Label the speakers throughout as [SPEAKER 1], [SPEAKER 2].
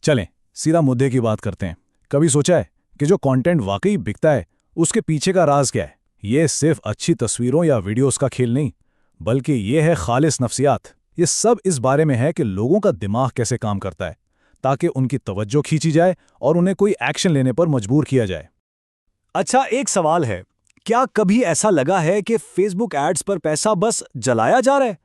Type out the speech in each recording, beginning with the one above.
[SPEAKER 1] चलें सीधा मुद्दे की बात करते हैं। कभी सोचा है कि जो कंटेंट वाकई बिकता है उसके पीछे का राज क्या है? ये सिर्फ अच्छी तस्वीरों या वीडियोस का खेल नहीं, बल्कि ये है खालिस नफ्सियात। ये सब इस बारे में है कि लोगों का दिमाग कैसे काम करता है ताकि उनकी तवज्जो खींची जाए और उन्हें कोई एक्शन लेने पर मजबूर किया जाए।
[SPEAKER 2] अच्छा, एक सवाल है, क्या कभी ऐसा लगा है कि फेसबुक एड्स पर पैसा बस जलाया जा रहा है?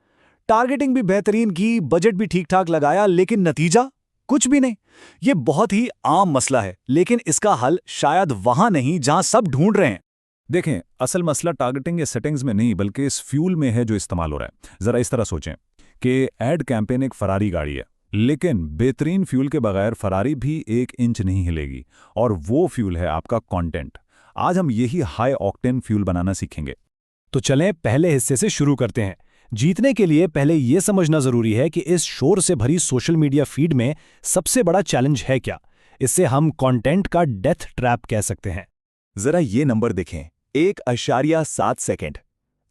[SPEAKER 2] टारगेटिंग भी बेहतरीन की, बजट भी ठीक ठाक लगाया, लेकिन नतीजा कुछ भी नहीं। ये बहुत ही आम मसला है, लेकिन इसका हल शायद वहां नहीं जहां सब ढूंढ रहे हैं।
[SPEAKER 1] देखें, असल मसला टारगेटिंग या सेटिंग्स में नहीं बल्कि इस फ्यूल में है जो इस्तेमाल हो रहा है। जरा इस तरह सोचें कि एड कैंपेन एक फरारी गाड़ी है, लेकिन बेहतरीन फ्यूल के बगैर फरारी भी 1 इंच नहीं हिलेगी, और वो फ्यूल है आपका कंटेंट। आज हम यही हाई ऑक्टेन फ्यूल बनाना सीखेंगे।
[SPEAKER 2] तो चलें पहले हिस्से से शुरू करते हैं। जीतने के लिए पहले यह समझना जरूरी है कि इस शोर से भरी सोशल मीडिया फीड में सबसे बड़ा चैलेंज है क्या। इससे हम कंटेंट का डेथ ट्रैप कह सकते हैं।
[SPEAKER 3] जरा ये नंबर देखें, 1.7 सेकेंड।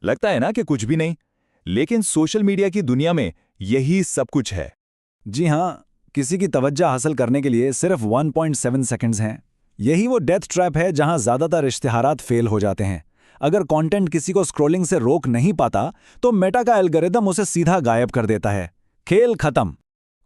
[SPEAKER 3] लगता है ना कि कुछ भी नहीं, लेकिन सोशल मीडिया की दुनिया में यही सब कुछ है।
[SPEAKER 1] जी हाँ, किसी की तवज्जो हासिल करने के लिए सिर्फ 1.7 सेकंड्स हैं। यही वो डेथ ट्रैप है जहां ज्यादातर इश्तिहारात फेल हो जाते हैं। अगर कंटेंट किसी को स्क्रॉलिंग से रोक नहीं पाता तो मेटा का एल्गोरिदम उसे सीधा गायब कर देता है। खेल खत्म।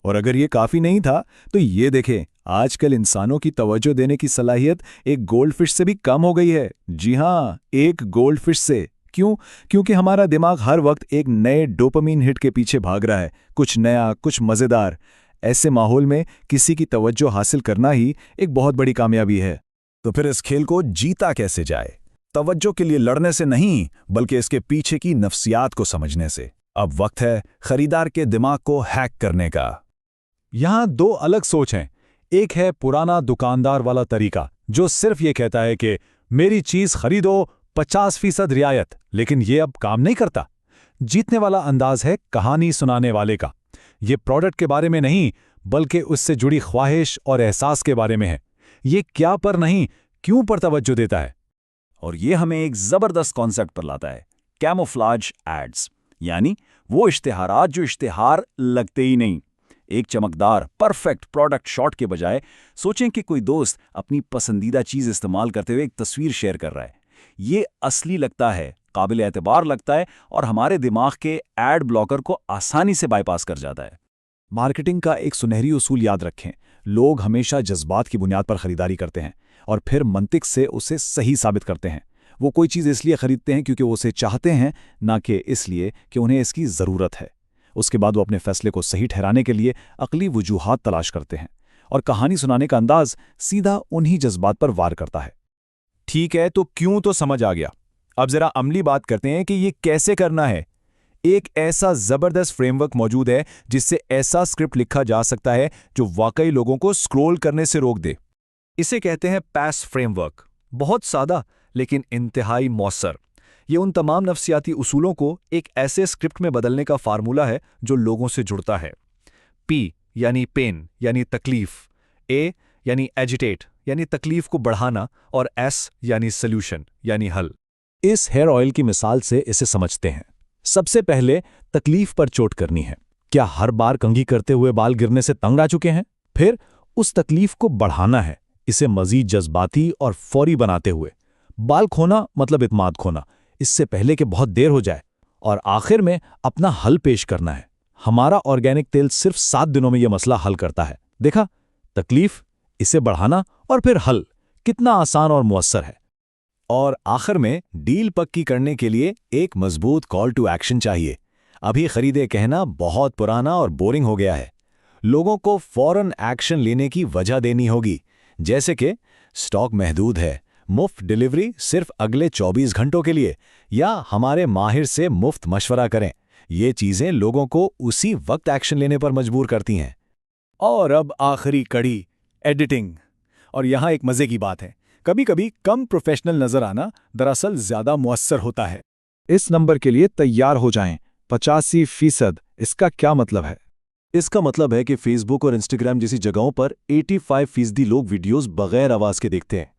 [SPEAKER 1] और अगर ये काफी नहीं था तो ये देखें, आजकल इंसानों की तवज्जो देने की सलाहियत एक गोल्डफिश से भी कम हो गई है। जी हाँ, एक गोल्डफिश से। क्यों? क्योंकि हमारा दिमाग हर वक्त एक नए डोपामीन हिट के पीछे भाग रहा है, कुछ नया, कुछ मजेदार। ऐसे माहौल में किसी की तवज्जो हासिल करना ही एक बहुत बड़ी कामयाबी है। तो फिर इस खेल को जीता कैसे जाए? तवज्जो के लिए लड़ने से नहीं, बल्कि इसके पीछे की नफ्सियात को समझने से। अब वक्त है खरीदार के दिमाग को हैक करने का।
[SPEAKER 2] यहां दो अलग सोच हैं। एक है पुराना दुकानदार वाला तरीका, जो सिर्फ ये कहता है कि मेरी चीज खरीदो, 50% रियायत, लेकिन ये अब काम नहीं करता। जीतने वाला अंदाज है कहानी सुनाने वाले का। ये प्रोडक्ट के बारे में नहीं, बल्कि उससे जुड़ी ख्वाहिश और एहसास के बारे में है। ये क्या पर नहीं, क्यों पर तवज्जो देता है।
[SPEAKER 3] और ये हमें एक जबरदस्त कॉन्सेप्ट पर लाता है, कैमोफ्लाज एड्स, यानी वो इश्तिहारात जो इश्तिहार लगते ही नहीं। एक चमकदार परफेक्ट प्रोडक्ट शॉट के बजाय सोचें कि कोई दोस्त अपनी पसंदीदा चीज इस्तेमाल करते हुए एक तस्वीर शेयर कर रहा है। ये असली लगता है, काबिल एतबार लगता है, और हमारे दिमाग के एड ब्लॉकर को आसानी से बाईपास कर जाता है।
[SPEAKER 1] मार्केटिंग का एक सुनहरी उसूल याद रखें, लोग हमेशा जज्बात की बुनियाद पर खरीदारी करते हैं और फिर मंतिक से उसे सही साबित करते हैं। वो कोई चीज़ इसलिए खरीदते हैं क्योंकि वो उसे चाहते हैं, ना कि इसलिए कि उन्हें इसकी ज़रूरत है। उसके बाद वो अपने फैसले को सही ठहराने के लिए अक्ली वजूहात तलाश करते हैं, और कहानी सुनाने का अंदाज सीधा उन्हीं जज्बात पर वार करता है।
[SPEAKER 3] ठीक है, तो क्यों तो समझ आ गया। अब जरा अमली बात करते हैं कि ये कैसे करना है। एक ऐसा जबरदस्त फ्रेमवर्क मौजूद है जिससे ऐसा स्क्रिप्ट लिखा जा सकता है जो वाकई लोगों को स्क्रॉल करने से रोक दे।
[SPEAKER 2] इसे कहते हैं पैस फ्रेमवर्क। बहुत सादा लेकिन इंतहाई मौसर। ये उन तमाम नफ्सियाती उसूलों को एक ऐसे स्क्रिप्ट में बदलने का फार्मूला है जो लोगों से जुड़ता है। पी यानी पेन यानी तकलीफ, ए यानी एजिटेट यानी तकलीफ को बढ़ाना, और एस यानी सोल्यूशन यानी हल।
[SPEAKER 1] इस हेयर ऑयल की मिसाल से इसे समझते हैं। सबसे पहले तकलीफ पर चोट करनी है। क्या हर बार कंघी करते हुए बाल गिरने से तंग आ चुके हैं? फिर उस तकलीफ को बढ़ाना है, इसे मजीद जज्बाती और फौरी बनाते हुए। बाल खोना मतलब इत्माद खोना, इससे पहले कि बहुत देर हो जाए। और आखिर में अपना हल पेश करना है। हमारा ऑर्गेनिक तेल सिर्फ 7 दिनों में यह मसला हल करता है। देखा, तकलीफ, इसे बढ़ाना और फिर हल, कितना आसान और मुअस्सर है।
[SPEAKER 3] और आखिर में डील पक्की करने के लिए एक मजबूत कॉल टू एक्शन चाहिए। अभी खरीदे कहना बहुत पुराना और बोरिंग हो गया है। लोगों को फौरन एक्शन लेने की वजह देनी होगी, जैसे कि स्टॉक महदूद है, मुफ्त डिलीवरी सिर्फ अगले 24 घंटों के लिए, या हमारे माहिर से मुफ्त मशवरा करें। ये चीजें लोगों को उसी वक्त एक्शन लेने पर मजबूर करती हैं।
[SPEAKER 2] और अब आखिरी कड़ी, एडिटिंग। और यहाँ एक मजे की बात है, कभी कभी कम प्रोफेशनल नजर आना दरअसल ज्यादा मुअस्सर होता है।
[SPEAKER 1] इस नंबर के लिए तैयार हो जाएं, 85%। इसका क्या मतलब है?
[SPEAKER 3] इसका मतलब है कि फेसबुक और इंस्टाग्राम जैसी जगहों पर 85% लोग वीडियोस बगैर आवाज के देखते हैं।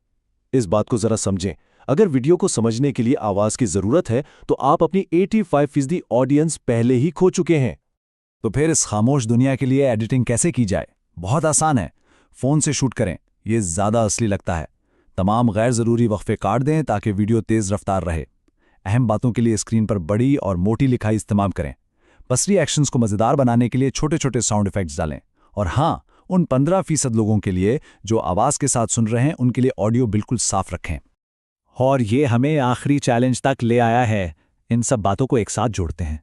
[SPEAKER 3] इस बात को जरा समझें, अगर वीडियो को समझने के लिए आवाज की जरूरत है तो आप अपनी 85% ऑडियंस पहले ही खो चुके हैं।
[SPEAKER 1] तो फिर इस खामोश दुनिया के लिए एडिटिंग कैसे की जाए? बहुत आसान है। फ़ोन से शूट करें, ये ज़्यादा असली लगता है। तमाम गैर ज़रूरी वक्फे काट दें ताकि वीडियो तेज़ रफ्तार रहे। अहम बातों के लिए स्क्रीन पर बड़ी और मोटी लिखाई इस्तेमाल करें। बसरी एक्शंस को मज़ेदार बनाने के लिए छोटे छोटे साउंड इफेक्ट्स डालें। और हाँ, उन 15% लोगों के लिए जो आवाज़ के साथ सुन रहे हैं, उनके लिए ऑडियो बिल्कुल साफ रखें।
[SPEAKER 3] और ये हमें आखिरी चैलेंज तक ले आया है। इन सब बातों को एक साथ जोड़ते हैं।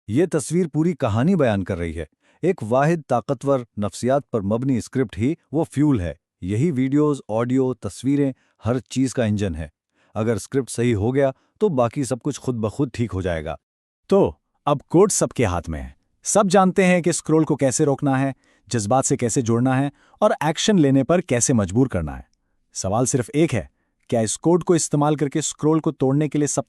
[SPEAKER 2] ये तस्वीर पूरी कहानी बयान कर रही है। एक वाहिद ताकतवर नफ्सियात पर मबनी स्क्रिप्ट ही वो फ्यूल है। यही वीडियोस, ऑडियो, तस्वीरें हर चीज़ का इंजन है। अगर स्क्रिप्ट सही हो गया तो बाकी सब कुछ खुद ब खुद ठीक हो जाएगा।
[SPEAKER 3] तो अब कोड सबके हाथ में है। सब जानते हैं कि स्क्रोल को कैसे रोकना है, जज्बात से कैसे जोड़ना है और एक्शन लेने पर कैसे मजबूर करना है। सवाल सिर्फ एक है, क्या इस कोड को इस्तेमाल करके स्क्रोल को तोड़ने के लिए सब